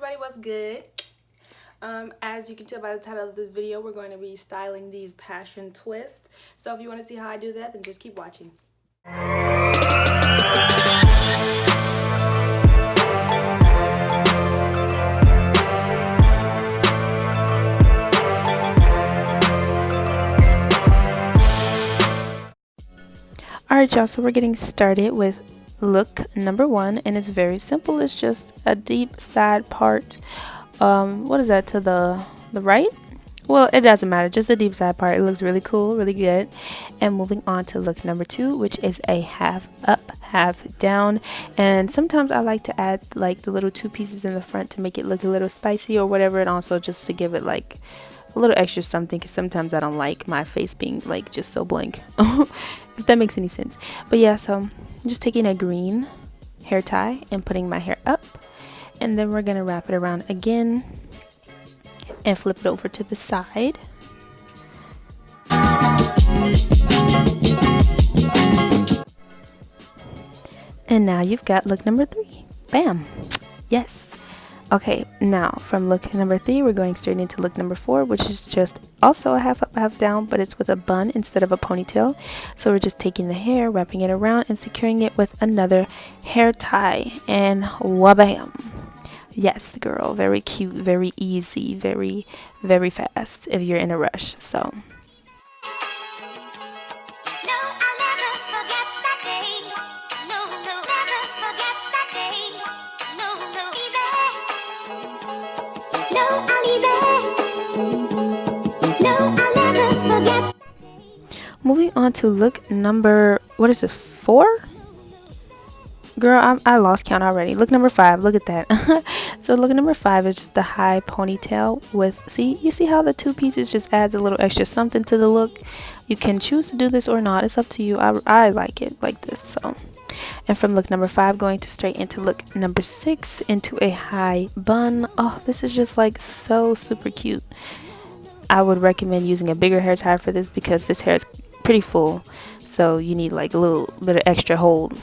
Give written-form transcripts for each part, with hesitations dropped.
everybody, what's good? As you can tell by the title of this video, we're going to be styling these passion twists. So if you want to see how I do that, then just keep watching. Alright y'all, so we're getting started with look number 1, and it's very simple. It's just a deep side part. What is that, to the right? Well, it doesn't matter, just a deep side part. It looks really cool, really good. And moving on to look number 2, which is a half up, half down. And sometimes I like to add like the little 2 pieces in the front to make it look a little spicy or whatever, and also just to give it like a little extra something, because sometimes I don't like my face being like just so blank. If that makes any sense. But yeah, so I'm just taking a green hair tie and putting my hair up, and then we're gonna wrap it around again and flip it over to the side. And now you've got look number 3. Bam. Yes. Okay, now from look number 3, we're going straight into look number 4, which is just also a half up, half down, but it's with a bun instead of a ponytail. So we're just taking the hair, wrapping it around, and securing it with another hair tie, and wabam. Yes, girl, very cute, very easy, very, very fast if you're in a rush. So moving on to look number, what is this, 4? Girl, I lost count already. Look number 5, look at that. So look number 5 is just the high ponytail with, you see how the 2 pieces just adds a little extra something to the look. You can choose to do this or not, it's up to you. I like it like this. So, and from look number 5 going to straight into look number 6 into a high bun. Oh, this is just like so super cute. I would recommend using a bigger hair tie for this because this hair is pretty full, so you need like a little bit of extra hold.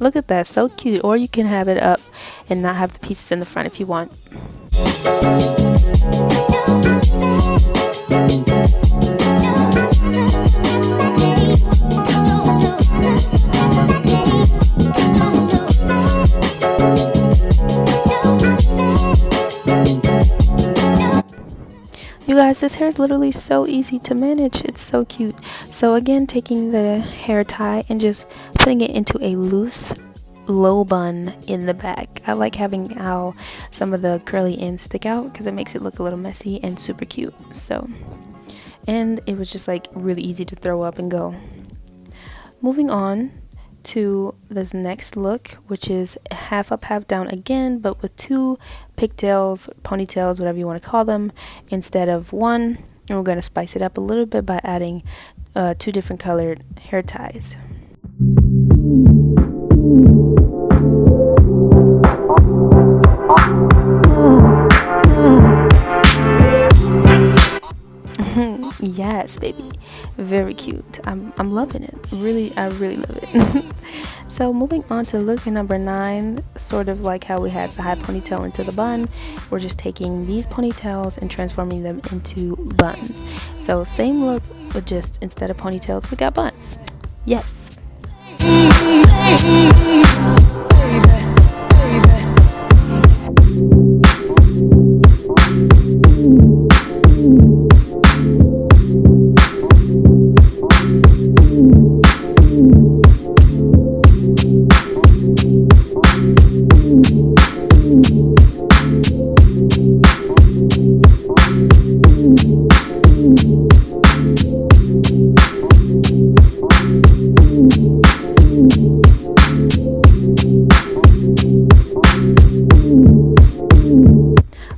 Look at that, so cute. Or you can have it up and not have the pieces in the front if you want. You guys, this hair is literally so easy to manage. It's so cute. So again, taking the hair tie and just putting it into a loose low bun in the back. I like having how some of the curly ends stick out because it makes it look a little messy and super cute. So, and it was just like really easy to throw up and go. Moving on to this next look, which is half up, half down again, but with 2 pigtails, ponytails, whatever you want to call them, instead of 1. And we're going to spice it up a little bit by adding 2 different colored hair ties. Yes, baby, very cute. I'm loving it. I really love it. So moving on to look number 9, sort of like how we had the high ponytail into the bun, we're just taking these ponytails and transforming them into buns. So same look, but just instead of ponytails we got buns. Yes.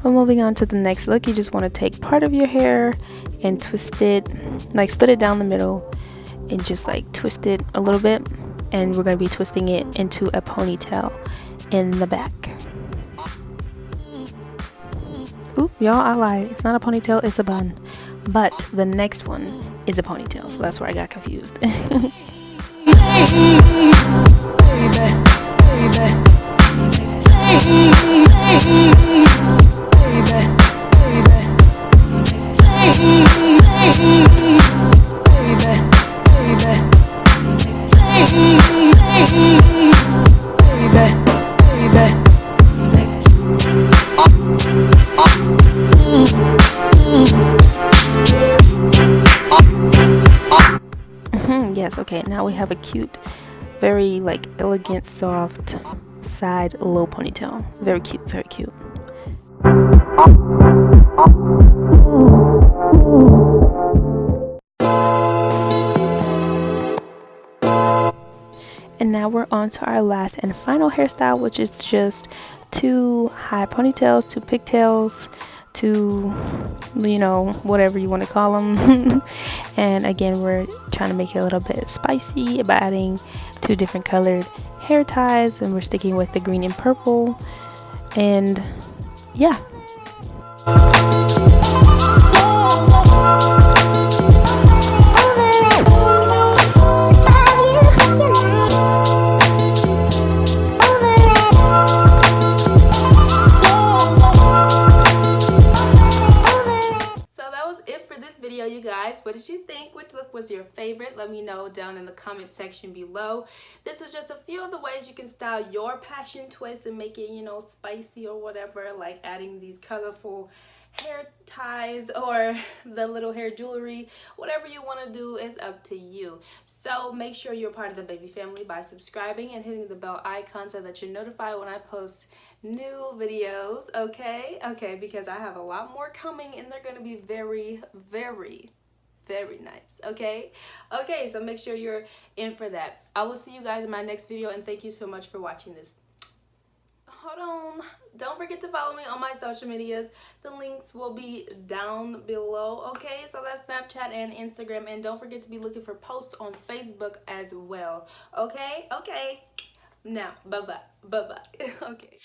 Moving on to the next look, you just want to take part of your hair and twist it, like split it down the middle and just like twist it a little bit, and we're going to be twisting it into a ponytail in the back. Oop, y'all, I lied. It's not a ponytail, it's a bun. But the next one is a ponytail, so that's where I got confused. Yes, okay, now we have a cute, very like elegant, soft side low ponytail. Very cute, very cute. And now we're on to our last and final hairstyle, which is just 2 high ponytails, 2 pigtails, 2, you know, whatever you want to call them. And again, we're trying to make it a little bit spicy by adding 2 different colored hair ties, and we're sticking with the green and purple. And yeah. You guys, what did you think? Which look was your favorite? Let me know down in the comment section below. This is just a few of the ways you can style your passion twist and make it, you know, spicy or whatever, like adding these colorful hair ties or the little hair jewelry. Whatever you want to do is up to you. So make sure you're part of the baby family by subscribing and hitting the bell icon so that you're notified when I post new videos. Okay, because I have a lot more coming, and they're going to be very, very, very nice. Okay, so make sure you're in for that. I will see you guys in my next video, and thank you so much for watching this. Hold on, don't forget to follow me on my social medias. The links will be down below. Okay, so that's Snapchat and Instagram, and don't forget to be looking for posts on Facebook as well. Okay, now bye bye. Okay.